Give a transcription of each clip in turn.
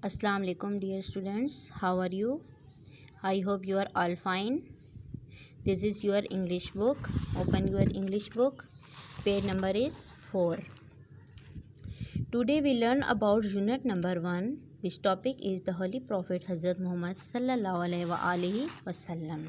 Assalamu alaikum dear students, how are you? I hope you are all fine. This is your English book. Open your English book. Page number is 4. Today we learn about unit number 1, which topic is the Holy Prophet Hazrat Muhammad sallallahu alaihi wasallam.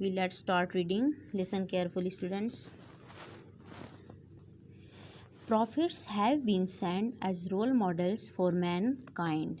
we let's start reading. Listen carefully, students. Prophets have been sent as role models for mankind.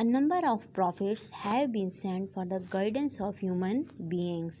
A number of prophets have been sent for the guidance of human beings.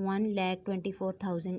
1,24,000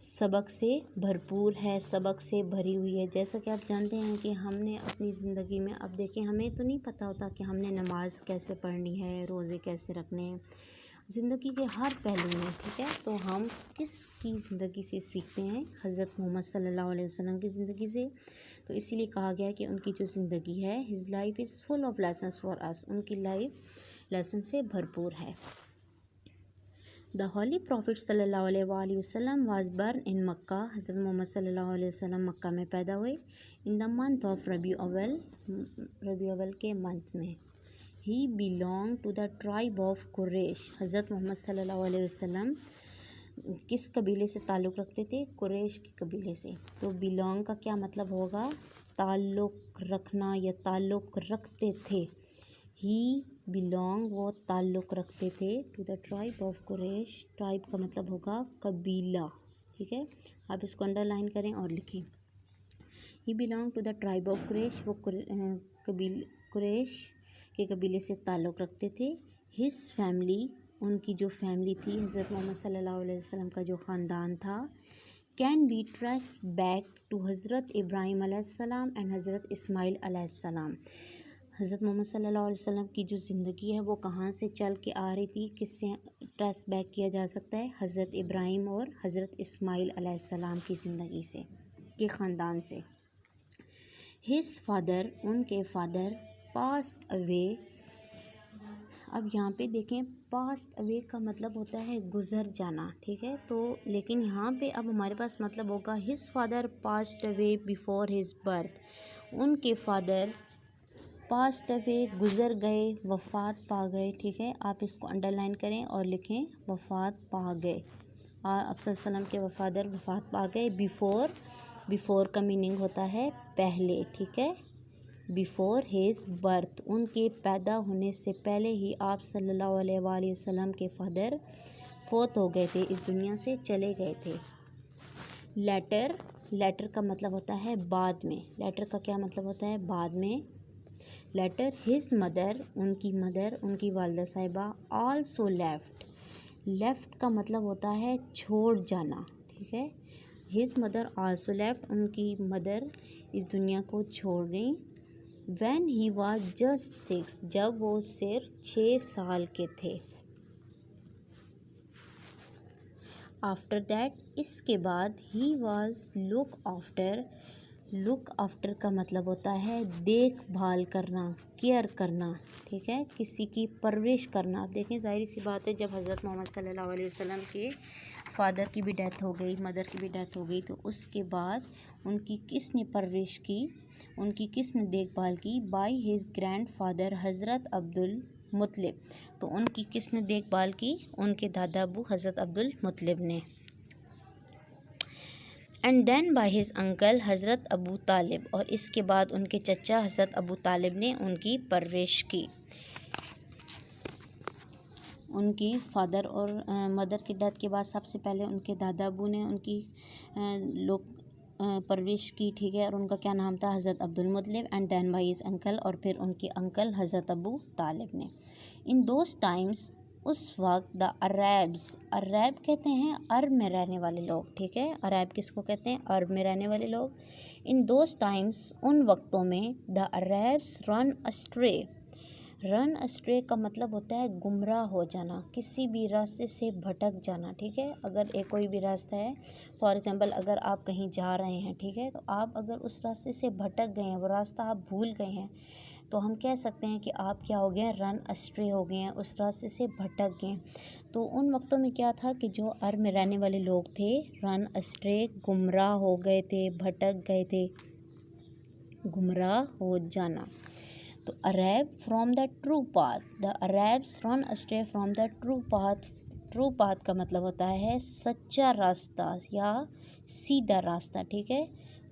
سبق سے بھرپور ہے، سبق سے بھری ہوئی ہے۔ جیسا کہ آپ جانتے ہیں کہ ہم نے اپنی زندگی میں، اب دیکھیں ہمیں تو نہیں پتہ ہوتا کہ ہم نے نماز کیسے پڑھنی ہے، روزے کیسے رکھنے ہیں، زندگی کے ہر پہلو میں، ٹھیک ہے۔ تو ہم کس کی زندگی سے سیکھتے ہیں؟ حضرت محمد صلی اللہ علیہ وسلم کی زندگی سے۔ تو اسی لیے کہا گیا کہ ان کی جو زندگی ہے، his life is full of lessons for us, ان کی لائف لیسن سے بھرپور ہے۔ دا ہولی پروفٹ صلی اللہ علیہ وآلہ وسلم واز برن ان مکہ، حضرت محمد صلی اللہ علیہ وسلم مکہ میں پیدا ہوئے، ان دا منتھ آف ربیع اول، ربیع اول کے منتھ میں۔ He belonged to the tribe of Quraysh, حضرت محمد صلی اللہ علیہ وسلم کس قبیلے سے تعلق رکھتے تھے؟ قریش کے قبیلے سے۔ تو belong کا کیا مطلب ہوگا؟ تعلق رکھنا یا تعلق رکھتے تھے۔ ہی belong، وہ تعلق رکھتے تھے، to the tribe of Quraysh, tribe کا مطلب ہوگا قبیلہ، ٹھیک ہے۔ آپ اس کو انڈر لائن کریں اور لکھیں۔ He belong to the tribe of Quraysh, وہ قریش کے قبیلے سے تعلق رکھتے تھے۔ ہز فیملی، ان کی جو فیملی تھی، حضرت محمد صلی اللہ علیہ وسلم کا جو خاندان تھا، can be trace back to Hazrat Ibrahim علیہ السلام اینڈ حضرت اسماعیل علیہ السلام۔ حضرت محمد صلی اللہ علیہ وسلم کی جو زندگی ہے وہ کہاں سے چل کے آ رہی تھی، کس سے ٹریس بیک کیا جا سکتا ہے؟ حضرت ابراہیم اور حضرت اسماعیل علیہ السلام کی زندگی سے، کے خاندان سے۔ ہز فادر، ان کے فادر، پاسڈ اوے، اب یہاں پہ دیکھیں پاسڈ اوے کا مطلب ہوتا ہے گزر جانا، ٹھیک ہے۔ تو لیکن یہاں پہ اب ہمارے پاس مطلب ہوگا his father passed away before his birth, ان کے فادر پاسڈ اوے، گزر گئے، وفات پا گئے، ٹھیک ہے۔ آپ اس کو انڈر لائن کریں اور لکھیں وفات پا گئے۔ آپ صلی اللہ علیہ وسلم کے وفادر وفات پا گئے۔ بیفور کا میننگ ہوتا ہے پہلے، ٹھیک ہے۔ بیفور ہیز برتھ، ان کے پیدا ہونے سے پہلے ہی آپ صلی اللہ علیہ وآلہ وسلم کے فادر فوت ہو گئے تھے، اس دنیا سے چلے گئے تھے۔ لیٹر کا مطلب ہوتا ہے بعد میں، لیٹر کا کیا مطلب ہوتا ہے؟ بعد میں۔ لیٹر ہز مدر، ان کی مدر، ان کی والدہ صاحبہ، آلسو لیفٹ کا مطلب ہوتا ہے چھوڑ جانا، ٹھیک ہے۔ ہز مدر آلسو لیفٹ، ان کی مدر اس دنیا کو چھوڑ گئیں۔ وین ہی واز جسٹ 6، جب وہ صرف 6 سال کے تھے۔ آفٹر دیٹ، اس کے بعد، ہی واز لک آفٹر کا مطلب ہوتا ہے دیکھ بھال کرنا، کیئر کرنا، ٹھیک ہے، کسی کی پرورش کرنا۔ آپ دیکھیں ظاہری سی بات ہے، جب حضرت محمد صلی اللہ علیہ وسلم کے فادر کی بھی ڈیتھ ہو گئی، مدر کی بھی ڈیتھ ہو گئی، تو اس کے بعد ان کی کس نے پرورش کی، ان کی کس نے دیکھ بھال کی؟ بائی ہز گرینڈ فادر حضرت عبد المطلب، تو ان کی کس نے دیکھ بھال کی؟ ان کے دادا ابو حضرت عبد المطلب نے۔ And then by his uncle Hazrat Abu طالب، اور اس کے بعد ان کے چچا حضرت ابو طالب نے ان کی پرورش کی۔ ان کی فادر اور مدر کی ڈیتھ کے بعد سب سے پہلے ان کے دادا ابو نے ان کی پرورش کی، ٹھیک ہے، اور ان کا کیا نام تھا؟ حضرت عبد Muttalib. And then by his uncle, اور پھر ان کے انکل حضرت ابو طالب نے۔ ان دوز ٹائمس، اس وقت، دا عرب کہتے ہیں عرب میں رہنے والے لوگ، ٹھیک ہے۔ عرب کس کو کہتے ہیں؟ عرب میں رہنے والے لوگ۔ ان دوز ٹائمس، ان وقتوں میں، دا عربس رن اسٹرے کا مطلب ہوتا ہے گمراہ ہو جانا، کسی بھی راستے سے بھٹک جانا، ٹھیک ہے۔ اگر کوئی بھی راستہ ہے، فار ایگزامپل اگر آپ کہیں جا رہے ہیں، ٹھیک ہے، تو آپ اگر اس راستے سے بھٹک گئے ہیں، وہ راستہ آپ بھول گئے ہیں، تو ہم کہہ سکتے ہیں کہ آپ کیا ہو گئے ہیں؟ رن اسٹرے ہو گئے ہیں، اس راستے سے بھٹک گئے ہیں۔ تو ان وقتوں میں کیا تھا کہ جو عرب میں رہنے والے لوگ تھے، رن اسٹرے، گمراہ ہو گئے تھے، بھٹک گئے تھے، گمراہ ہو جانا۔ تو Arab from the true path, the Arabs ran astray from the true path کا مطلب ہوتا ہے سچا راستہ یا سیدھا راستہ، ٹھیک ہے۔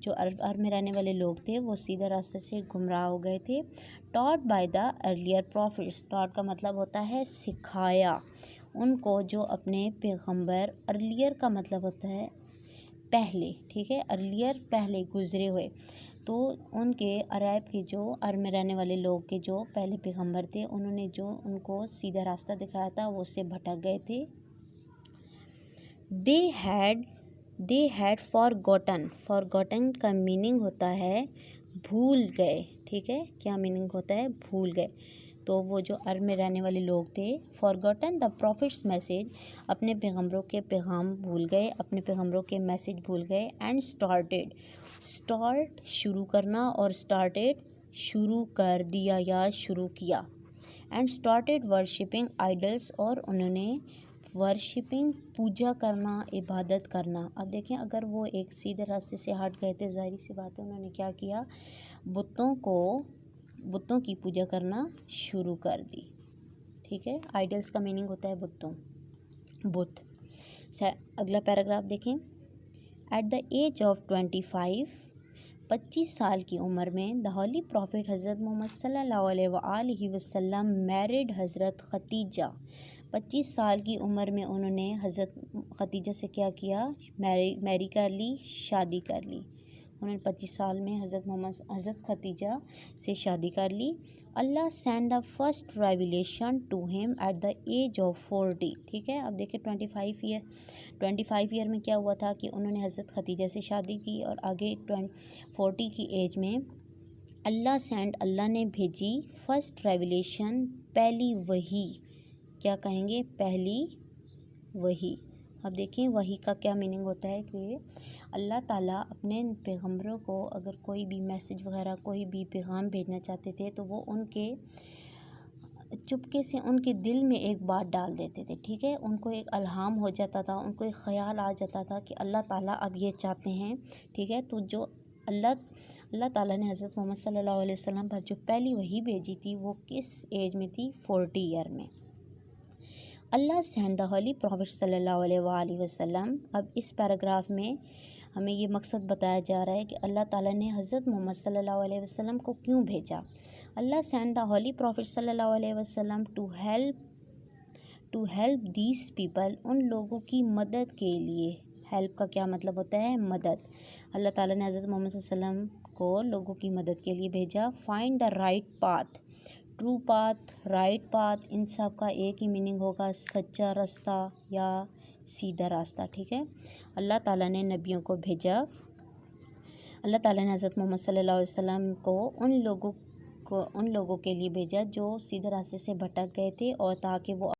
جو عرب میں رہنے والے لوگ تھے وہ سیدھا راستے سے گمراہ ہو گئے تھے۔ Taught by the earlier prophets, taught کا مطلب ہوتا ہے سکھایا ان کو جو اپنے پیغمبر، ارلیئر کا مطلب ہوتا ہے پہلے، ٹھیک ہے، ارلیئر پہلے گزرے ہوئے، تو ان کے عرب کے جو عرب میں رہنے والے لوگ کے جو پہلے پیغمبر تھے، انہوں نے جو ان کو سیدھا راستہ دکھایا تھا وہ اس سے بھٹک گئے تھے۔ دے ہیڈ دے ہیڈ فارگوٹن کا میننگ ہوتا ہے بھول گئے، ٹھیک ہے، کیا میننگ ہوتا ہے؟ بھول گئے۔ تو وہ جو عرب میں رہنے والے لوگ تھے، فارگوٹن دا پروفٹس میسیج، اپنے پیغمبروں کے پیغام بھول گئے، اپنے پیغمبروں کے میسیج بھول گئے، اینڈ اسٹارٹ شروع کرنا، اور اسٹارٹیڈ شروع کر دیا یا شروع کیا، اینڈ اسٹارٹیڈ ورشپنگ آئیڈلس، اور انہوں نے ورشپنگ پوجا کرنا، عبادت کرنا۔ اب دیکھیں، اگر وہ ایک سیدھے راستے سے ہٹ گئے تھے، ظاہری سی بات ہے انہوں نے کیا کیا، بتوں کی پوجا کرنا شروع کر دی، ٹھیک ہے۔ آئیڈلس کا میننگ ہوتا ہے بت۔ اگلا پیراگراف دیکھیں، ایٹ دا ایج آف 25 سال کی عمر میں دا ہولی پروفٹ حضرت محمد صلی اللہ علیہ وآلہ وسلم میرڈ حضرت ختیجہ۔ 25 سال کی عمر میں انہوں نے حضرت ختیجہ سے کیا کیا؟ میری کر لی، شادی کر لی۔ انہوں نے 25 سال میں حضرت ختیجہ سے شادی کر لی۔ اللہ send the first revelation to him at the age of 40، ٹھیک ہے۔ اب دیکھیں 25 ایئر میں کیا ہوا تھا کہ انہوں نے حضرت ختیجہ سے شادی کی، اور آگے 40 کی ایج میں اللہ نے بھیجی فرسٹ ریویلیشن، پہلی وحی، کیا کہیں گے؟ پہلی وحی۔ اب دیکھیں وحی کا کیا میننگ ہوتا ہے کہ اللہ تعالیٰ اپنے پیغمبروں کو اگر کوئی بھی میسیج وغیرہ، کوئی بھی پیغام بھیجنا چاہتے تھے تو وہ ان کے چپکے سے ان کے دل میں ایک بات ڈال دیتے تھے، ٹھیک ہے۔ ان کو ایک الہام ہو جاتا تھا، ان کو ایک خیال آ جاتا تھا کہ اللہ تعالیٰ اب یہ چاہتے ہیں، ٹھیک ہے۔ تو جو اللہ تعالیٰ نے حضرت محمد صلی اللہ علیہ وسلم پر جو پہلی وحی بھیجی تھی وہ کس ایج میں تھی؟ 40 ایئر میں۔ اللہ سینڈ دا ہولی پروفٹ صلی اللہ علیہ وآلہ وسلم۔ اب اس پیراگراف میں ہمیں یہ مقصد بتایا جا رہا ہے کہ اللہ تعالیٰ نے حضرت محمد صلی اللہ علیہ وسلم کو کیوں بھیجا۔ اللہ سینڈ دا ہولی پروفٹ صلی اللہ علیہ وسلم ٹو ہیلپ دیز پیپل، ان لوگوں کی مدد کے لیے۔ ہیلپ کا کیا مطلب ہوتا ہے؟ مدد۔ اللہ تعالیٰ نے حضرت محمد صلی اللہ علیہ وسلم کو لوگوں کی مدد کے لیے بھیجا۔ Find the right path, true path, right path, ان سب کا ایک ہی میننگ ہوگا، سچا راستہ یا سیدھا راستہ، ٹھیک ہے۔ اللہ تعالیٰ نے نبیوں کو بھیجا، اللہ تعالیٰ نے حضرت محمد صلی اللہ علیہ وسلم کو ان لوگوں کے لیے بھیجا جو سیدھے راستے سے بھٹک گئے تھے، اور تاکہ وہ